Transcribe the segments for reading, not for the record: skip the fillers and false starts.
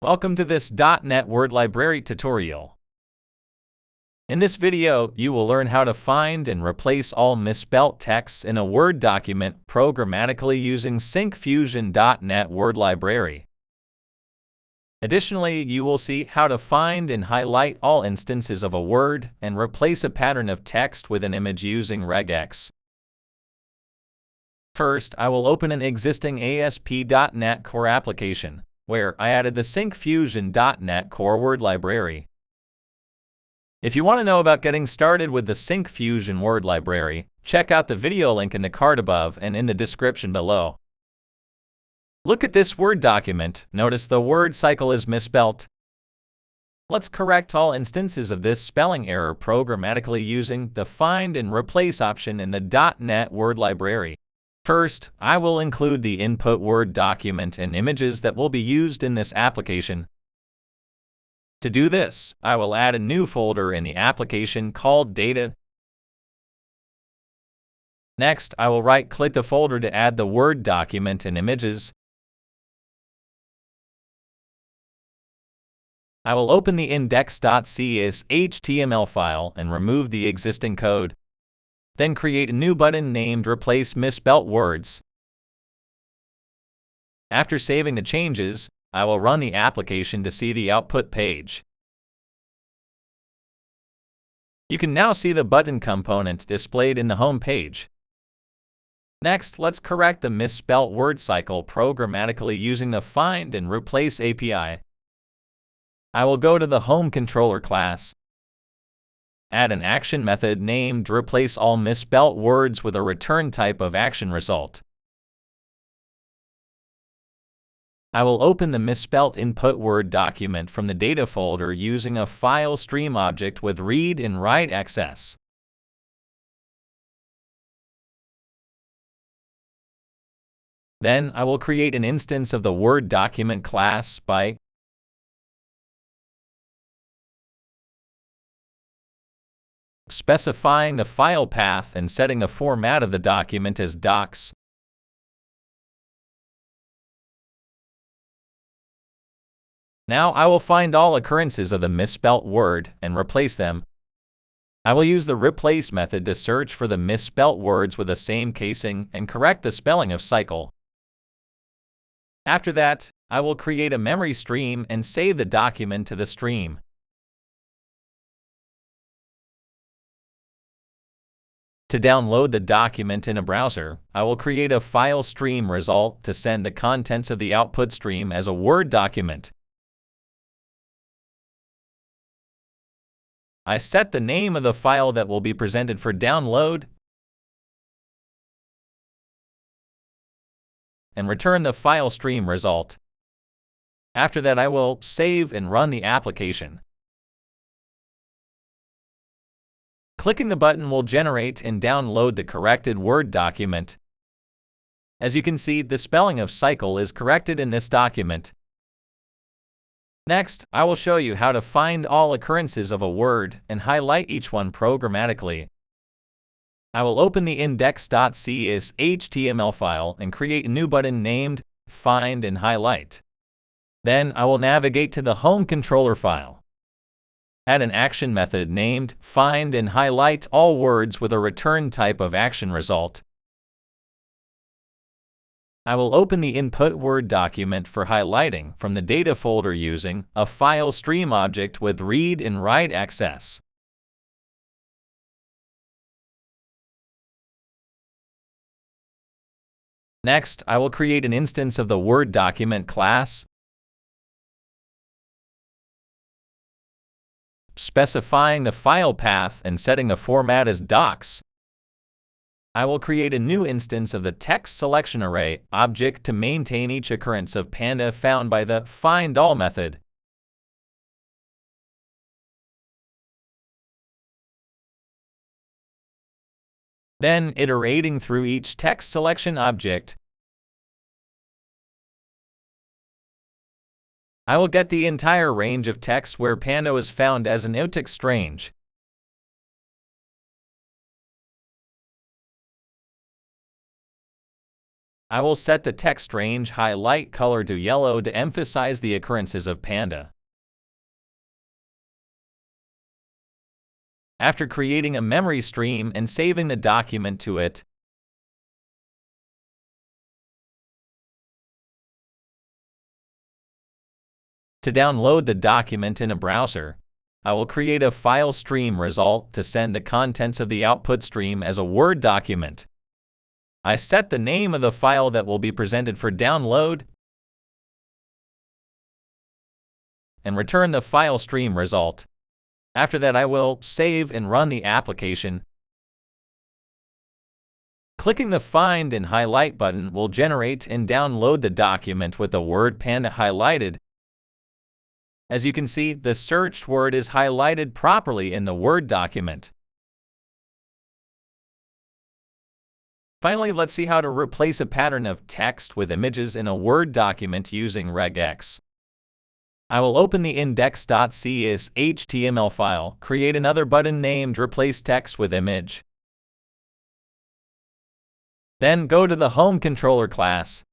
Welcome to this .NET Word Library tutorial. In this video, you will learn how to find and replace all misspelled texts in a Word document programmatically using Syncfusion .NET Word Library. Additionally, you will see how to find and highlight all instances of a word and replace a pattern of text with an image using Regex. First, I will open an existing ASP.NET Core application, where I added the Syncfusion .NET Core Word Library. If you want to know about getting started with the Syncfusion Word Library, check out the video link in the card above and in the description below. Look at this Word document. Notice the word cycle is misspelled. Let's correct all instances of this spelling error programmatically using the Find and Replace option in the .NET Word Library. First, I will include the input Word document and images that will be used in this application. To do this, I will add a new folder in the application called Data. Next, I will right-click the folder to add the Word document and images. I will open the index.cs HTML file and remove the existing code. Then create a new button named Replace Misspelled Words. After saving the changes, I will run the application to see the output page. You can now see the button component displayed in the home page. Next, let's correct the misspelled word cycle programmatically using the Find and Replace API. I will go to the Home Controller class, add an action method named Replace All Misspelled Words with a return type of action result. I will open the misspelled input Word document from the data folder using a file stream object with read and write access. Then I will create an instance of the Word document class by specifying the file path and setting the format of the document as docs. Now I will find all occurrences of the misspelt word and replace them. I will use the replace method to search for the misspelt words with the same casing and correct the spelling of cycle. After that, I will create a memory stream and save the document to the stream. To download the document in a browser, I will create a file stream result to send the contents of the output stream as a Word document. I set the name of the file that will be presented for download and return the file stream result. After that, I will save and run the application. Clicking the button will generate and download the corrected Word document. As you can see, the spelling of cycle is corrected in this document. Next, I will show you how to find all occurrences of a word and highlight each one programmatically. I will open the index.cs HTML file and create a new button named Find and Highlight. Then I will navigate to the Home Controller file. Add an action method named Find and Highlight All Words with a return type of action result. I will open the input Word document for highlighting from the data folder using a file stream object with read and write access. Next, I will create an instance of the Word document class, specifying the file path and setting the format as docs. I will create a new instance of the text selection array object to maintain each occurrence of Panda found by the findAll method. Then, iterating through each text selection object, I will get the entire range of text where Panda was found as an OTX range. I will set the text range highlight color to yellow to emphasize the occurrences of Panda. After creating a memory stream and saving the document to it, to download the document in a browser, I will create a file stream result to send the contents of the output stream as a Word document. I set the name of the file that will be presented for download and return the file stream result. After that, I will save and run the application. Clicking the Find and Highlight button will generate and download the document with the word Panda highlighted. As you can see, the searched word is highlighted properly in the Word document. Finally, let's see how to replace a pattern of text with images in a Word document using Regex. I will open the index.cs HTML file, create another button named Replace Text with Image. Then go to the Home Controller class.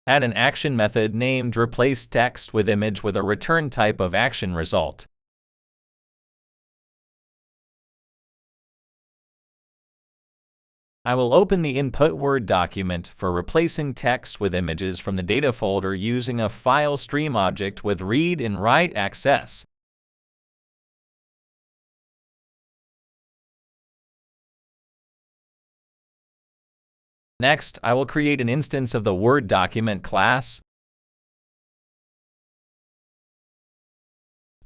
Add an action method named Replace Text with Image with a return type of action result. I will open the input Word document for replacing text with images from the data folder using a file stream object with read and write access. Next, I will create an instance of the Word document class,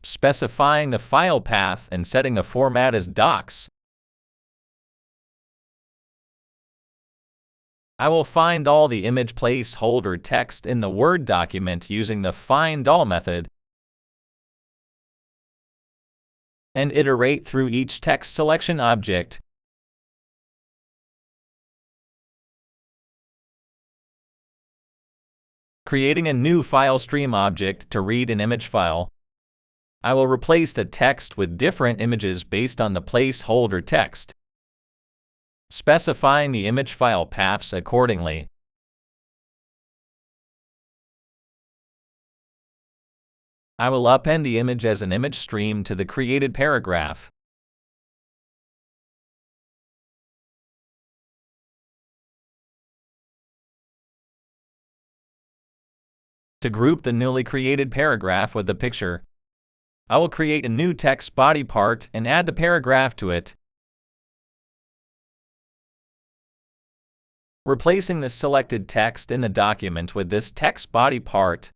specifying the file path and setting the format as docs. I will find all the image placeholder text in the Word document using the Find All method and iterate through each text selection object. Creating a new file stream object to read an image file. I will replace the text with different images based on the placeholder text, specifying the image file paths accordingly. I will append the image as an image stream to the created paragraph. To group the newly created paragraph with the picture, I will create a new text body part and add the paragraph to it, replacing the selected text in the document with this text body part.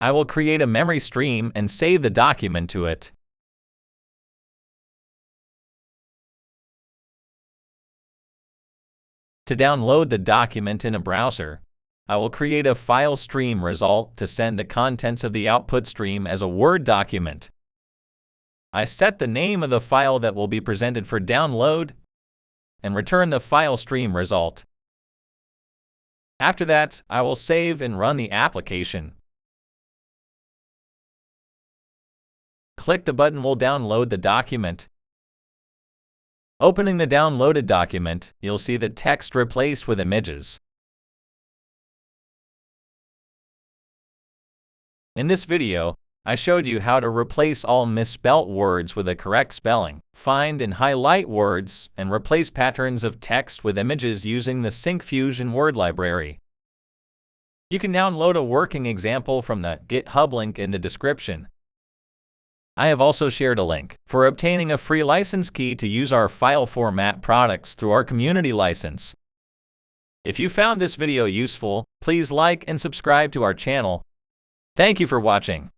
I will create a memory stream and save the document to it. To download the document in a browser, I will create a file stream result to send the contents of the output stream as a Word document. I set the name of the file that will be presented for download and return the file stream result. After that, I will save and run the application. Click the button will download the document. Opening the downloaded document, you'll see the text replaced with images. In this video, I showed you how to replace all misspelt words with the correct spelling, find and highlight words, and replace patterns of text with images using the Syncfusion Word Library. You can download a working example from the GitHub link in the description. I have also shared a link for obtaining a free license key to use our file format products through our community license. If you found this video useful, please like and subscribe to our channel. Thank you for watching.